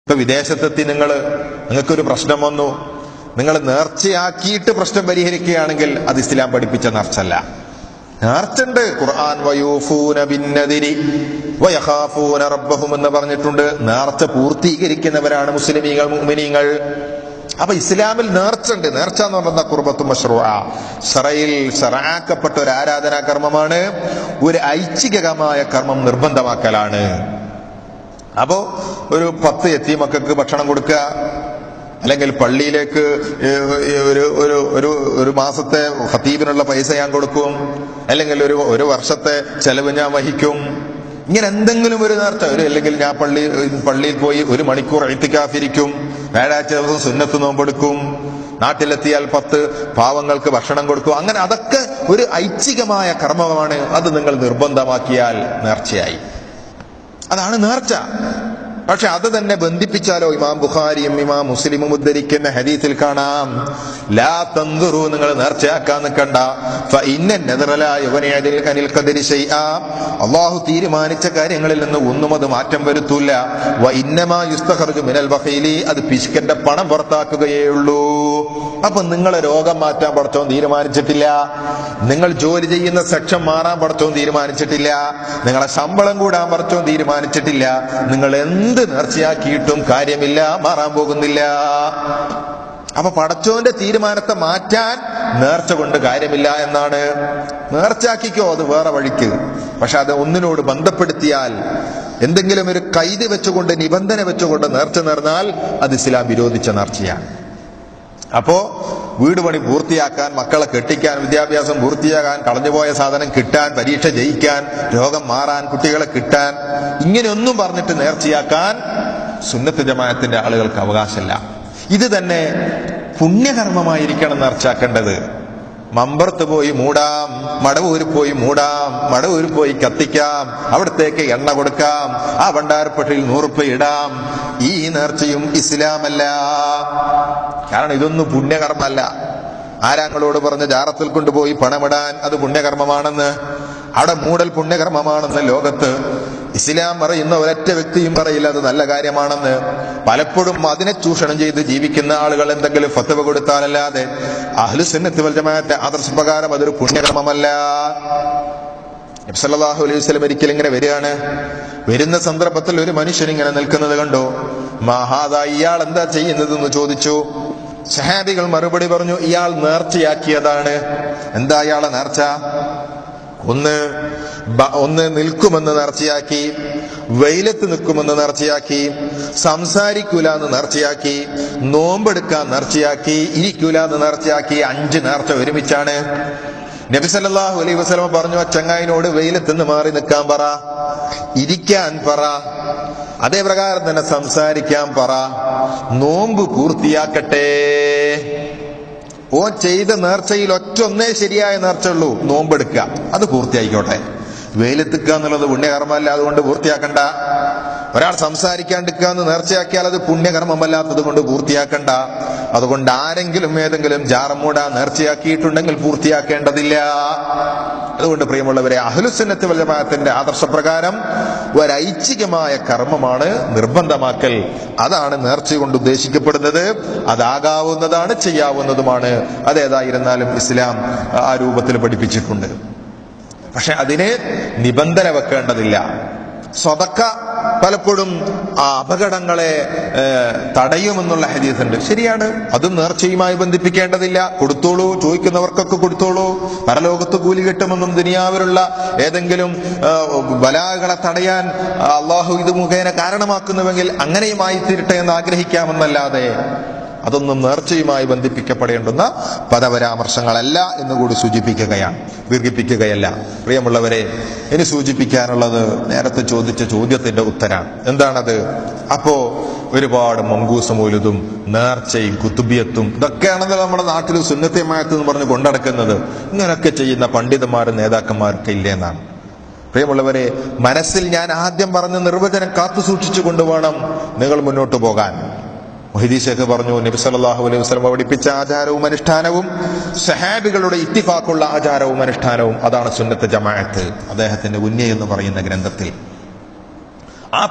ഇപ്പൊ വിദേശത്തെത്തി നിങ്ങൾക്കൊരു പ്രശ്നം വന്നു, നിങ്ങൾ നേർച്ചയാക്കിയിട്ട് പ്രശ്നം പരിഹരിക്കുകയാണെങ്കിൽ അത് ഇസ്ലാം പഠിപ്പിച്ച നേർച്ചല്ല. നേർച്ചുണ്ട്. ഖുർആൻ വയൂഫൂന ബിന്നദിരി വയഖാഫൂന റബ്ബഹും എന്ന് പറഞ്ഞിട്ടുണ്ട്. നേർച്ച പൂർത്തീകരിക്കുന്നവരാണ് മുസ്ലിമീങ്ങൾ, മുഅ്മിനീങ്ങൾ. അപ്പൊ ഇസ്ലാമിൽ നേർച്ചുണ്ട്. നേർച്ച എന്ന് പറഞ്ഞാൽ ഖുർബത്തും മശ്റൂഅ, ശറയിൽ ശറഅക്കപ്പെട്ട ഒരു ആരാധനാ കർമ്മമാണ്. ഒരു ഐച്ഛികമായ കർമ്മം നിർബന്ധമാക്കലാണ്. അപ്പോ ഒരു 10 യതീമക്കൾക്ക് ഭക്ഷണം കൊടുക്കുക, അല്ലെങ്കിൽ പള്ളിയിലേക്ക് ഒരു മാസത്തെ ഖതീബിനുള്ള പൈസ ഞാൻ കൊടുക്കും, അല്ലെങ്കിൽ ഒരു വർഷത്തെ ചെലവ് ഞാൻ വഹിക്കും, ഇങ്ങനെ എന്തെങ്കിലും ഒരു നേർച്ച. അല്ലെങ്കിൽ ഞാൻ പള്ളിയിൽ പോയി 1 മണിക്കൂർ ഇഅ്തികാഫിരിക്കും, വ്യാഴാഴ്ച ദിവസം സുന്നത്ത് നോമ്പെടുക്കും, നാട്ടിലെത്തിയാൽ 10 പാവങ്ങൾക്ക് ഭക്ഷണം കൊടുക്കും. അങ്ങനെ അതൊക്കെ ഒരു ഐച്ഛികമായ കർമ്മമാണ്. അത് നിങ്ങൾ നിർബന്ധമാക്കിയാൽ നേർച്ചയായി. അതാണ് നേർച്ച. പക്ഷെ അത് തന്നെ ബന്ധിപ്പിച്ചാലോ, ഇമാം ബുഖാരിയും ഇമാം മുസ്ലിമും ഉദ്ധരിക്കുന്ന ഹദീസിൽ കാണാം, ലാ തൻദുറു, നിങ്ങൾ നേർച്ചയാക്കാൻ നിൽക്കണ്ട, അള്ളാഹു തീരുമാനിച്ച കാര്യങ്ങളിൽ നിന്ന് ഒന്നും അത് മാറ്റം വരുത്തൂല. അത് പിശുക്കന്റെ പണം പുറത്താക്കുകയേ ഉള്ളൂ. അപ്പൊ നിങ്ങളെ രോഗം മാറ്റാൻ പടച്ചോൻ തീരുമാനിച്ചിട്ടില്ല, നിങ്ങൾ ജോലി ചെയ്യുന്ന സെക്ഷൻ മാറാൻ പടച്ചോൻ തീരുമാനിച്ചിട്ടില്ല, നിങ്ങളെ ശമ്പളം കൂടാൻ പടച്ചോൻ തീരുമാനിച്ചിട്ടില്ല. നിങ്ങൾ എന്ത് നേർച്ചയാക്കിയിട്ടും കാര്യമില്ല, മാറാൻ പോകുന്നില്ല. അപ്പൊ പടച്ചോന്റെ തീരുമാനത്തെ മാറ്റാൻ നേർച്ച കൊണ്ട് കാര്യമില്ല എന്നാണ്. നേർച്ചയാക്കിക്കോ, അത് വേറെ വഴിക്ക്. പക്ഷെ അത് ഒന്നിനോട് ബന്ധപ്പെടുത്തിയാൽ, എന്തെങ്കിലും ഒരു കൈത് വെച്ചുകൊണ്ട്, നിബന്ധന വെച്ചുകൊണ്ട് നേർച്ച നേർന്നാൽ അത് ഇസ്ലാം വിരോധിച്ച നേർച്ചയാണ്. അപ്പോ വീട് പണി പൂർത്തിയാക്കാൻ, മക്കളെ കെട്ടിക്കാൻ, വിദ്യാഭ്യാസം പൂർത്തിയാക്കാൻ, കളഞ്ഞുപോയ സാധനം കിട്ടാൻ, പരീക്ഷ ജയിക്കാൻ, രോഗം മാറാൻ, കുട്ടികളെ കിട്ടാൻ, ഇങ്ങനെയൊന്നും പറഞ്ഞിട്ട് നേർച്ചയാക്കാൻ സുന്നത്ത് ജമാഅത്തിന്റെ ആളുകൾക്ക് അവകാശമില്ല. ഇത് തന്നെ പുണ്യകർമ്മമായിരിക്കണം നേർച്ചയാക്കേണ്ടത്. മമ്പറത്ത് പോയി മൂടാം, മടവൂര് പോയി മൂടാം, മടവൂര് പോയി കത്തിക്കാം, അവിടത്തേക്ക് എണ്ണ കൊടുക്കാം, ആ ഭണ്ഡാരപ്പെട്ടിയിൽ 100 രൂപ ഇടാം. ഈ നേർച്ചയും ഇസ്ലാമല്ല. കാരണം ഇതൊന്നും പുണ്യകർമ്മല്ല. ആരാങ്ങളോട് പറഞ്ഞ ജാറത്തിൽ കൊണ്ടുപോയി പണമിടാൻ അത് പുണ്യകർമ്മമാണെന്ന്, അവിടെ മൂടൽ പുണ്യകർമ്മമാണെന്ന് ലോകത്ത് ഇസ്ലാം പറയുന്ന ഒരൊറ്റ വ്യക്തിയും പറയില്ല അത് നല്ല കാര്യമാണെന്ന്. പലപ്പോഴും അതിനെ ചൂഷണം ചെയ്ത് ജീവിക്കുന്ന ആളുകൾ എന്തെങ്കിലും ഫത്വ കൊടുത്താലല്ലാതെ അഹ്ലുസുന്നത്ത് വൽ ജമാഅത്തിന്റെ ആദർശപ്രകാരം അതൊരു പുണ്യകർമ്മമല്ല. നബി സല്ലല്ലാഹു അലൈഹി വസല്ലം ഒരിക്കൽ ഇങ്ങനെ വരികയാണ്. വരുന്ന സന്ദർഭത്തിൽ ഒരു മനുഷ്യൻ ഇങ്ങനെ നിൽക്കുന്നത് കണ്ടു. മഹാദാ, ഇയാൾ എന്താ ചെയ്യുന്നതെന്ന് ചോദിച്ചു. സഹാബികൾ മറുപടി പറഞ്ഞു, ഇയാൾ നേർച്ചയാക്കിയതാണ്. എന്താ ഇയാളെ നേർച്ച? ഒന്ന് നിൽക്കുമെന്ന് നേർച്ചയാക്കി, വെയിലത്ത് നിൽക്കുമെന്ന് നേർച്ചയാക്കി, സംസാരിക്കൂല എന്ന് നേർച്ചയാക്കി, നോമ്പെടുക്കാൻ നേർച്ചയാക്കി, ഇരിക്കൂല എന്ന് നേർച്ചയാക്കി. 5 നേർച്ച ഒരുമിച്ചാണ്. നബി സല്ലല്ലാഹു അലൈഹി വസല്ലം പറഞ്ഞു, ആ ചങ്ങായിനോട് വെയിലത്തുനിന്ന് മാറി നിൽക്കാൻ പറ, ഇരിക്കാൻ പറ, അതേ പ്രകാരം തന്നെ സംസാരിക്കാൻ പറ, നോമ്പ് പൂർത്തിയാക്കട്ടെ. ഓ ചെയ്ത നേർച്ചയിൽ ഒറ്റൊന്നേ ശരിയായ നേർച്ച ഉള്ളൂ, നോമ്പെടുക്കുക, അത് പൂർത്തിയായിക്കോട്ടെ. വെയിലെത്തിക്കുക എന്നുള്ളത് പുണ്യകർമ്മമല്ല, അതുകൊണ്ട് പൂർത്തിയാക്കണ്ട. ഒരാൾ സംസാരിക്കാണ്ടിരിക്കുക എന്ന് നേർച്ചയാക്കിയാൽ അത് പുണ്യകർമ്മമല്ലാത്തത് കൊണ്ട് പൂർത്തിയാക്കണ്ട. അതുകൊണ്ട് ആരെങ്കിലും ഏതെങ്കിലും ജാറമൂടാ നേർച്ചയാക്കിയിട്ടുണ്ടെങ്കിൽ പൂർത്തിയാക്കേണ്ടതില്ല. അതുകൊണ്ട് പ്രിയമുള്ളവരെ, അഹ്ലുസുന്നത്ത് വൽ ജമാഅത്തിന്റെ ആദർശപ്രകാരം ഒരൈച്ഛികമായ കർമ്മമാണ് നിർബന്ധമാക്കൽ. അതാണ് നേർച്ച കൊണ്ട് ഉദ്ദേശിക്കപ്പെടുന്നത്. അതാകാവുന്നതാണ്, ചെയ്യാവുന്നതുമാണ്. അതേതായിരുന്നാലും ഇസ്ലാം ആ രൂപത്തിൽ പഠിപ്പിച്ചിട്ടുണ്ട്. പക്ഷെ അതിന് നിബന്ധന വെക്കേണ്ടതില്ല. സ്വതക്ക പലപ്പോഴും ആ അപകടങ്ങളെ തടയുമെന്നുള്ള ഹദീസുണ്ട്. ശരിയാണ്, അതും നേർച്ചയുമായി ബന്ധിപ്പിക്കേണ്ടതില്ല. കൊടുത്തോളൂ, ചോദിക്കുന്നവർക്കൊക്കെ കൊടുത്തോളൂ. പരലോകത്ത് കൂലി കിട്ടുമെന്നും ദുനിയാവിലുള്ള ഏതെങ്കിലും ബലാകളെ തടയാൻ അള്ളാഹു ഇത് മുഖേന കാരണമാക്കുന്നുവെങ്കിൽ അങ്ങനെയുമായി തീരട്ടെ എന്ന് ആഗ്രഹിക്കാമെന്നല്ലാതെ അതൊന്നും നേർച്ചയുമായി ബന്ധിപ്പിക്കപ്പെടേണ്ടുന്ന പദപരാമർശങ്ങളല്ല എന്നുകൂടി സൂചിപ്പിക്കുകയാണ്, ദീർഘിപ്പിക്കുകയല്ല. പ്രിയമുള്ളവരെ, ഇനി സൂചിപ്പിക്കാനുള്ളത് നേരത്തെ ചോദിച്ച ചോദ്യത്തിന്റെ ഉത്തരാണ്. എന്താണത്? അപ്പോ ഒരുപാട് മങ്കൂസ് മൗലിദും നേർച്ചയും കുത്തുബിയത്തും ഇതൊക്കെയാണല്ലോ നമ്മുടെ നാട്ടിൽ സുന്നത്തെ ജമാഅത്ത് എന്ന് പറഞ്ഞ് കൊണ്ടടക്കുന്നത്. ഇങ്ങനെയൊക്കെ ചെയ്യുന്ന പണ്ഡിതന്മാരും നേതാക്കന്മാരൊക്കെ ഇല്ലേ എന്നാണ്. പ്രിയമുള്ളവരെ, മനസ്സിൽ ഞാൻ ആദ്യം പറഞ്ഞ നിർവചനം കാത്തു സൂക്ഷിച്ചു കൊണ്ടുവേണം നിങ്ങൾ മുന്നോട്ട് പോകാൻ. മുഹീദ്ദീൻ ശൈഖ് പറഞ്ഞു, നബി സല്ലല്ലാഹു അലൈഹി വസല്ലം പഠിപ്പിച്ച ആചാരവും അനുഷ്ഠാനവും സഹാബികളുടെ ഇത്തിഫാഖുള്ള ആചാരവും അനുഷ്ഠാനവും അതാണ് സുന്നത്ത് ജമാഅത്ത്. അദ്ദേഹത്തിന്റെ ഉന്യ എന്ന് പറയുന്ന ഗ്രന്ഥത്തിൽ ആ